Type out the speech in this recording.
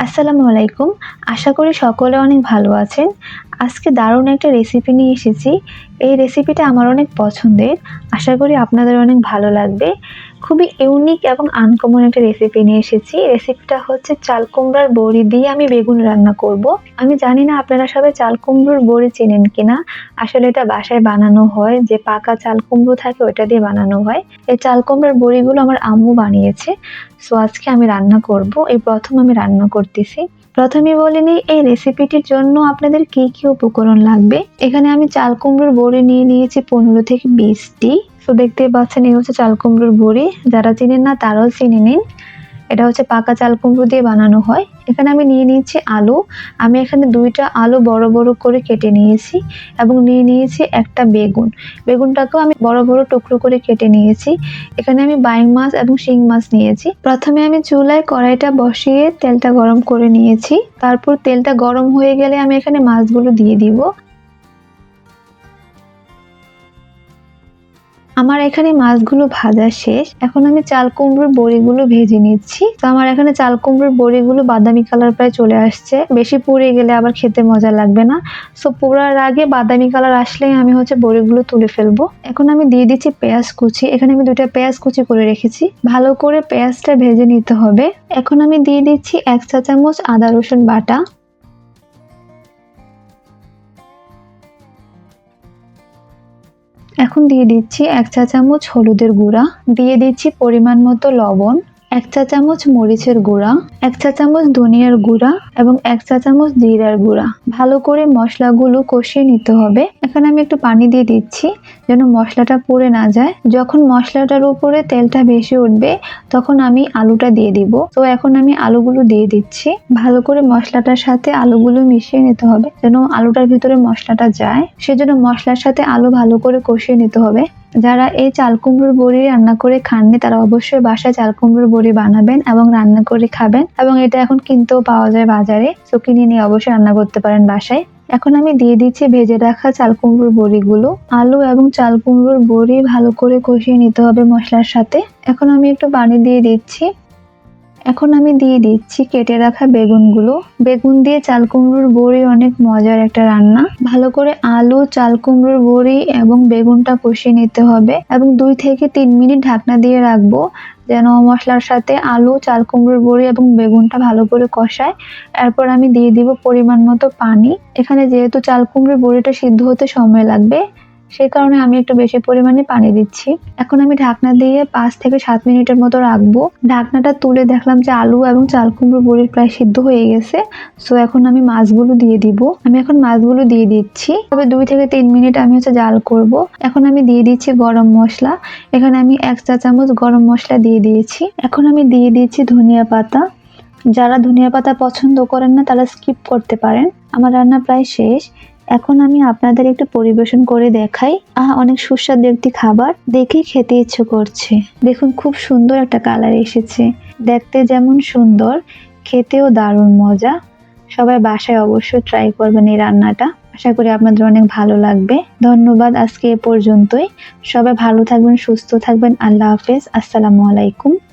আসসালামু আলাইকুম। আশা করি সকলে অনেক ভালো আছেন। আজকে দারুণ একটা রেসিপি নিয়ে এসেছি। এই রেসিপিটা আমার অনেক পছন্দের। আশা করি আপনাদের অনেক ভালো লাগবে। খুবই ইউনিক এবং আনকমন একটা রেসিপি নিয়ে এসেছি। রেসিপিটা হচ্ছে চাল কুমড়ার বড়ি দিয়ে আমি বেগুন রান্না করব। আমি জানি না আপনারা সবাই চাল কুমড়োর বড়ি চেনেন কিনা। আসলে এটা বাসায় বানানো হয়, যে পাকা চাল কুমড়ো থাকে ওটা দিয়ে বানানো হয়। এই চাল কুমড়ার বড়িগুলো আমার আম্মু বানিয়েছে। সো আজকে আমি রান্না করব। এই প্রথম আমি রান্না করতেছি। প্রথমেই বলে নিই এই রেসিপিটির জন্য আপনাদের কি উপকরণ লাগবে। এখানে আমি চাল কুমড়োর বড়ি নিয়ে নিয়েছি 15 থেকে 20টি। তো দেখতেই পাচ্ছেন এই হচ্ছে চাল কুমড়োর বড়ি। যারা চিনেন না তারাও চিনে নিন। এটা হচ্ছে পাকা চাল কুমড়ো দিয়ে বানানো হয়। এখানে আমি নিয়ে নিয়েছি আলু। আমি এখানে 2টা আলু বড় বড় করে কেটে নিয়েছি এবং নিয়ে নিয়েছি একটা বেগুন। বেগুনটাকেও আমি বড় বড় টুকরো করে কেটে নিয়েছি। এখানে আমি বাইং মাছ এবং শিং মাছ নিয়েছি। প্রথমে আমি চুলায় কড়াইটা বসিয়ে তেলটা গরম করে নিয়েছি। তারপর তেলটা গরম হয়ে গেলে আমি এখানে মাছগুলো দিয়ে দিব। আমার এখানে মাছগুলো ভাজা শেষ। এখন আমি চাল কুমড়োর বড়িগুলো ভেজে নিচ্ছি। তো আমার এখানে চাল কুমড়োর বড়িগুলো বাদামি কালার প্রায় চলে আসছে। বেশি পুড়ে গেলে আবার খেতে মজা লাগবে না। সো পোড়ার আগে বাদামি কালার আসলেই আমি হচ্ছে বড়িগুলো তুলে ফেলবো। এখন আমি দিয়ে দিচ্ছি পেঁয়াজ কুচি। এখানে আমি 2টা পেঁয়াজ কুচি করে রেখেছি। ভালো করে পেঁয়াজটা ভেজে নিতে হবে। এখন আমি দিয়ে দিচ্ছি 1 চা চামচ আদা রসুন বাটা। এখন দিয়ে দিচ্ছি 1 চা চামচ হলুদের গুঁড়া, দিয়ে দিচ্ছি পরিমাণ মতো লবণ, 1 চা চামচ মরিচের গুঁড়া, 1 চা চামচ ধনিয়ার গুঁড়া এবং 1 চা চামচ জিরার গুঁড়া। ভালো করে মশলাগুলো কষিয়ে নিতে হবে। এখানে আমি একটু পানি দিয়ে দিচ্ছি যেন মশলাটা পুড়ে না যায়। যখন মশলাটার উপরে তেলটা ভেসে উঠবে তখন আমি আলুটা দিয়ে দিব। তো এখন আমি আলুগুলো দিয়ে দিচ্ছি। ভালো করে মশলাটার সাথে আলুগুলো মিশিয়ে নিতে হবে যেন আলুটার ভিতরে মশলাটা যায়। সেজন্য মশলার সাথে আলু ভালো করে কষিয়ে নিতে হবে। যারা এই চাল কুমড়োর বড়ি রান্না করে খাননি তারা অবশ্যই বাসায় চাল কুমড়োর বড়ি বানাবেন এবং রান্না করে খাবেন। এবং এটা এখন কিনতেও পাওয়া যায় বাজারে। তো কিনে নিয়ে অবশ্যই রান্না করতে পারেন বাসায়। এখন আমি দিয়ে দিচ্ছি ভেজে রাখা চাল কুমড়োর বড়িগুলো। আলু এবং চাল কুমড়োর বড়ি ভালো করে কষিয়ে নিতে হবে মশলার সাথে। এখন আমি একটু পানি দিয়ে দিচ্ছি। এখন আমি দিয়ে দিচ্ছি কেটে রাখা বেগুনগুলো। বেগুন দিয়ে চাল কুমড়োর বড়ি অনেক মজার একটা রান্না। ভালো করে আলু, চাল কুমড়োর বড়ি এবং বেগুনটা কষিয়ে নিতে হবে এবং 2 থেকে 3 মিনিট ঢাকনা দিয়ে রাখবো যেন মশলার সাথে আলু, চাল কুমড়োর বড়ি এবং বেগুনটা ভালো করে কষায়। এরপর আমি দিয়ে দিব পরিমাণ মতো পানি। এখানে যেহেতু চাল কুমড়োর বড়িটা সিদ্ধ হতে সময় লাগবে সেই কারণে আমি একটু বেশি পরিমাণে পানি দিচ্ছি। এখন আমি ঢাকনা দিয়ে 5 থেকে 7 মিনিটের মতো রাখবো। ঢাকনাটা তুলে দেখলাম যে আলু এবং চাল কুমড়ো বড়ি প্রায় সিদ্ধ হয়ে গেছে। সো এখন আমি মাছগুলো দিয়ে দিব। আমি এখন মাছগুলো দিয়ে দিচ্ছি। তবে 2 থেকে 3 মিনিট আমি হচ্ছে জাল করব। এখন আমি দিয়ে দিচ্ছি গরম মশলা। এখানে আমি 1 চা চামচ গরম মশলা দিয়ে দিয়েছি। এখন আমি দিয়ে দিচ্ছি ধনিয়া পাতা। যারা ধনিয়া পাতা পছন্দ করেন না তারা স্কিপ করতে পারেন। আমার রান্না প্রায় শেষ। এখন আমি আপনাদের একটু পরিবেশন করে দেখাই। অনেক সুস্বাদু একটি খাবার, দেখেই খেতে ইচ্ছে করছে। দেখুন খুব সুন্দর একটা কালার এসেছে। দেখতে যেমন সুন্দর, খেতেও দারুণ মজা। সবাই বাসায় অবশ্যই ট্রাই করবেন এই রান্নাটা। আশা করি আপনাদের অনেক ভালো লাগবে। ধন্যবাদ, আজকে এ পর্যন্তই। সবাই ভালো থাকবেন, সুস্থ থাকবেন। আল্লাহ হাফেজ। আসসালামু আলাইকুম।